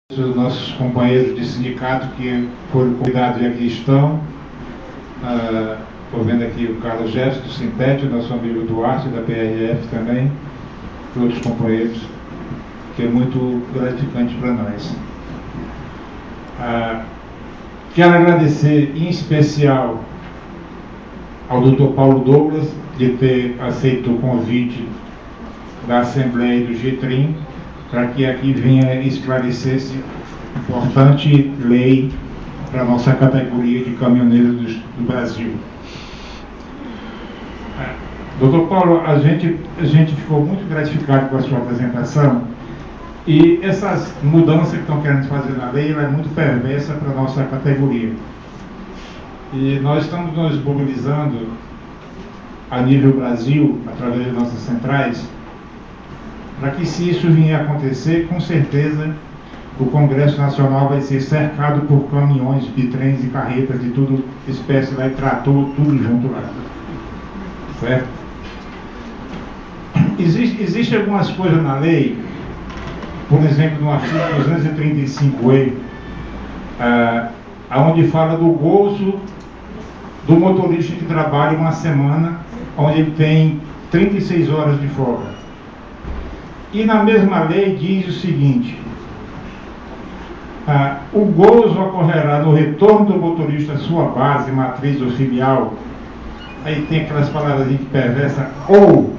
Os nossos companheiros de sindicato que foram convidados e aqui estão. Estou vendo aqui o Carlos Gesto, do Sintete, o nosso amigo Duarte, da PRF também, e outros companheiros, que é muito gratificante para nós. Quero agradecer em especial ao Dr. Paulo Douglas de ter aceito o convite da Assembleia do GTRIM para que aqui venha esclarecer essa importante lei para a nossa categoria de caminhoneiros do Brasil. Doutor Paulo, a gente ficou muito gratificado com a sua apresentação, e essas mudanças que estão querendo fazer na lei, ela é muito perversa para a nossa categoria. E nós estamos nos mobilizando a nível Brasil, através de nossas centrais, para que, se isso vier a acontecer, com certeza o Congresso Nacional vai ser cercado por caminhões, bitrens e carretas de tudo espécie lá, e trator, tudo junto lá. Certo? Existem algumas coisas na lei, por exemplo, no artigo 235E, onde fala do gozo do motorista que trabalha uma semana, onde ele tem 36 horas de folga. E na mesma lei diz o seguinte: o gozo ocorrerá no retorno do motorista à sua base, matriz ou filial, aí tem aquelas palavras que perversa, ou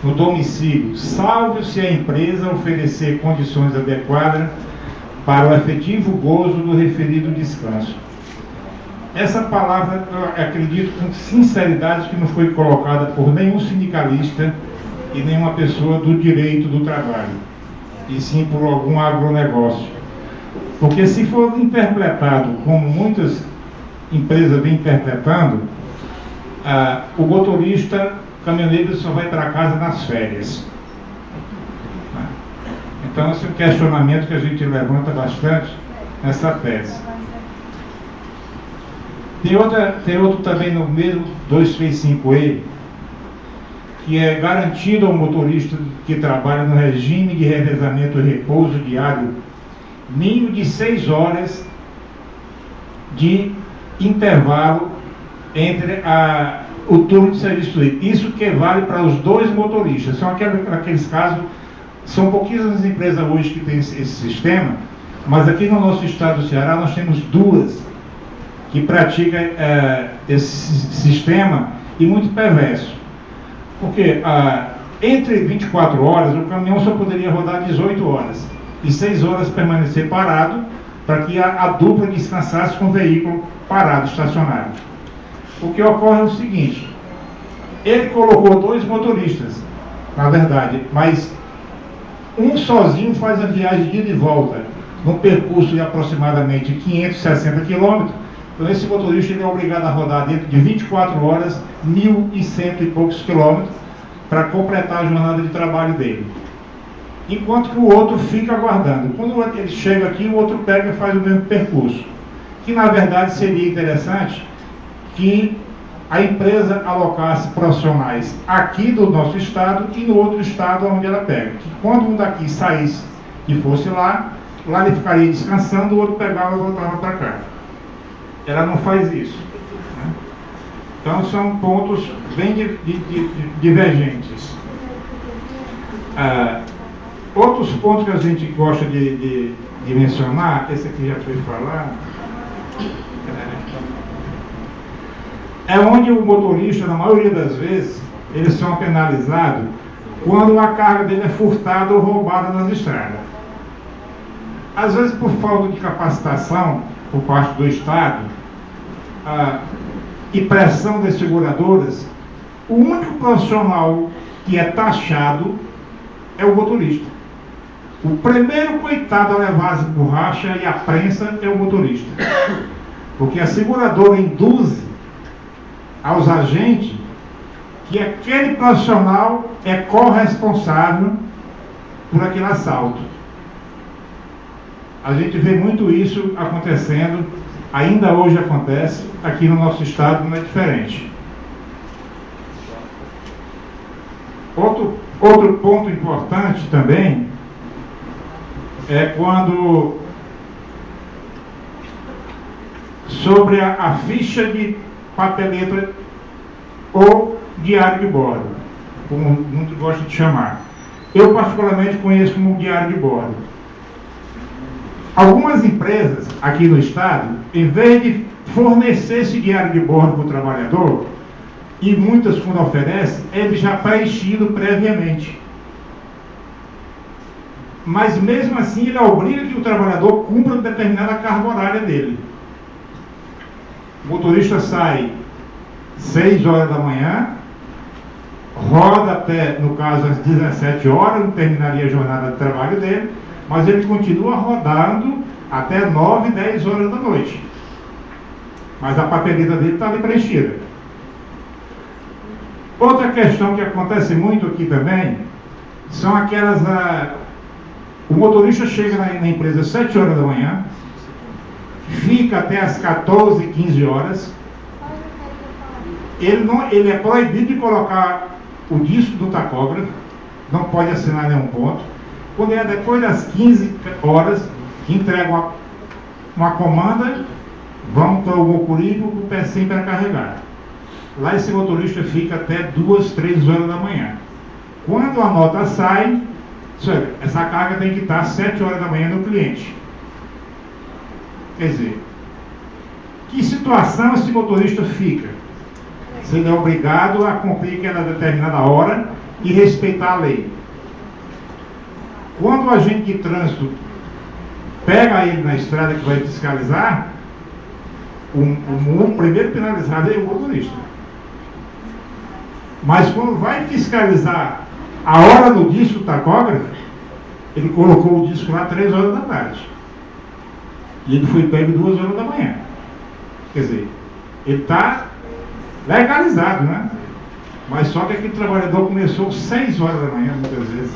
no domicílio, salvo se a empresa oferecer condições adequadas para o efetivo gozo do referido descanso. Essa palavra, eu acredito com sinceridade que não foi colocada por nenhum sindicalista e nenhuma pessoa do direito do trabalho, e sim por algum agronegócio. Porque se for interpretado como muitas empresas vêm interpretando, o motorista caminhoneiro só vai para casa nas férias. Então esse é um questionamento que a gente levanta bastante nessa tese. Tem outro também no mesmo 235E, que é garantido ao motorista que trabalha no regime de revezamento e repouso diário mínimo de 6 horas de intervalo entre o turno de serviço dele. Isso que vale para os dois motoristas. São aqueles casos, são pouquíssimas empresas hoje que têm esse sistema, mas aqui no nosso estado do Ceará nós temos duas que praticam esse sistema, e muito perverso. Porque entre 24 horas o caminhão só poderia rodar 18 horas e 6 horas permanecer parado, para que a dupla descansasse com o veículo parado, estacionado. O que ocorre é o seguinte: ele colocou dois motoristas, na verdade, mas um sozinho faz a viagem de ida e volta, num percurso de aproximadamente 560 km. Então esse motorista ele é obrigado a rodar dentro de 24 horas, 1.100 e poucos quilômetros, para completar a jornada de trabalho dele. Enquanto que o outro fica aguardando. Quando ele chega aqui, o outro pega e faz o mesmo percurso. Que na verdade seria interessante que a empresa alocasse profissionais aqui do nosso estado e no outro estado onde ela pega. Que quando um daqui saísse e fosse lá ele ficaria descansando, o outro pegava e voltava para cá. Ela não faz isso, né? Então são pontos bem divergentes. Outros pontos que a gente gosta de mencionar, esse aqui já foi falado, é onde o motorista, na maioria das vezes, eles são penalizados quando a carga dele é furtada ou roubada nas estradas. Às vezes por falta de capacitação por parte do Estado e pressão das seguradoras, o único profissional que é taxado é o motorista. O primeiro coitado a levar as borrachas e a prensa é o motorista. Porque a seguradora induz aos agentes que aquele profissional é corresponsável por aquele assalto. A gente vê muito isso acontecendo, ainda hoje acontece, aqui no nosso estado não é diferente. Outro ponto importante também é quando sobre a ficha de papeleta ou diário de bordo, como muitos gostam de chamar. Eu particularmente conheço como diário de bordo. Algumas empresas aqui no estado, em vez de fornecer esse diário de bordo para o trabalhador, e muitas quando oferecem, ele já preenchido previamente. Mas mesmo assim ele obriga que o trabalhador cumpra determinada carga horária dele. O motorista sai 6 horas da manhã, roda até, no caso, às 17 horas, não terminaria a jornada de trabalho dele, mas ele continua rodando até 9, 10 horas da noite. Mas a papeleta dele está ali preenchida. Outra questão que acontece muito aqui também, são aquelas... o motorista chega na empresa às 7 horas da manhã, fica até às 14, 15 horas, ele é proibido de colocar o disco do tacógrafo, não pode assinar nenhum ponto. Quando é depois das 15 horas, entrega uma comanda, vão para o Mocuripe, o PC para carregar. Lá esse motorista fica até 2, 3 horas da manhã. Quando a nota sai, essa carga tem que estar às 7 horas da manhã no cliente. Quer dizer, que situação esse motorista fica? Se ele é obrigado a cumprir aquela determinada hora e respeitar a lei. Quando o agente de trânsito pega ele na estrada que vai fiscalizar, o primeiro penalizado é o motorista. Mas quando vai fiscalizar a hora do disco do tacógrafo, ele colocou o disco lá 3 horas da tarde. E ele foi pego 2 horas da manhã. Quer dizer, ele está legalizado, né? Mas só que aquele trabalhador começou 6 horas da manhã, muitas vezes.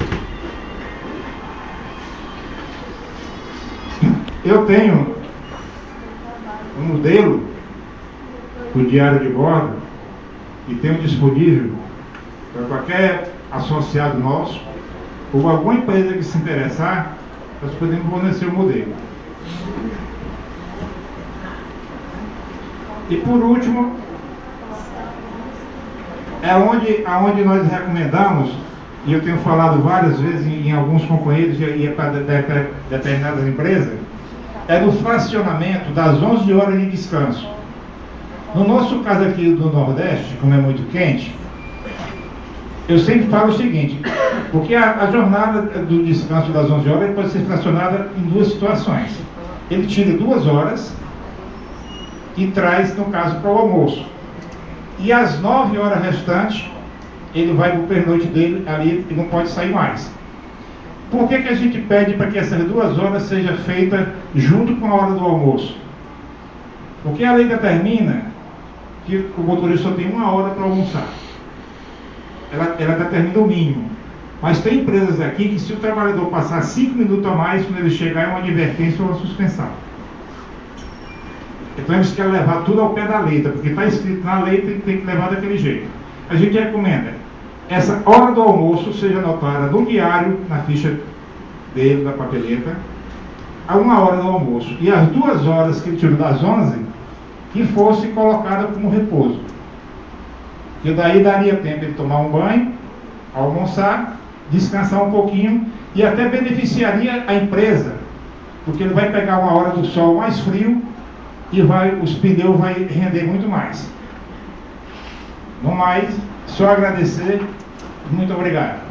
Eu tenho um modelo do diário de bordo e tenho disponível para qualquer associado nosso ou alguma empresa que se interessar, nós podemos fornecer o modelo. E por último, é aonde nós recomendamos, e eu tenho falado várias vezes em alguns companheiros e para determinadas empresas, é no fracionamento das 11 horas de descanso. No nosso caso aqui do Nordeste, como é muito quente, eu sempre falo o seguinte, porque a jornada do descanso das 11 horas pode ser fracionada em 2 situações. Ele tira 2 horas e traz, no caso, para o almoço. E às 9 horas restantes, ele vai para o pernoite dele ali e não pode sair mais. Por que a gente pede para que essas 2 horas seja feita junto com a hora do almoço? Porque a lei determina que o motorista só tem 1 hora para almoçar. Ela determina o mínimo. Mas tem empresas aqui que se o trabalhador passar 5 minutos a mais, quando ele chegar é uma advertência ou uma suspensão. Então eles querem levar tudo ao pé da letra, porque está escrito na lei, tem que levar daquele jeito. A gente recomenda essa hora do almoço seja anotada no diário, na ficha dele, da papeleta, a 1 hora do almoço. E as 2 horas que ele tirou das 11, que fosse colocada como repouso. E daí daria tempo de ele tomar um banho, almoçar, descansar um pouquinho e até beneficiaria a empresa, porque ele vai pegar 1 hora do sol mais frio e os pneus vai render muito mais. No mais, só agradecer. Muito obrigado.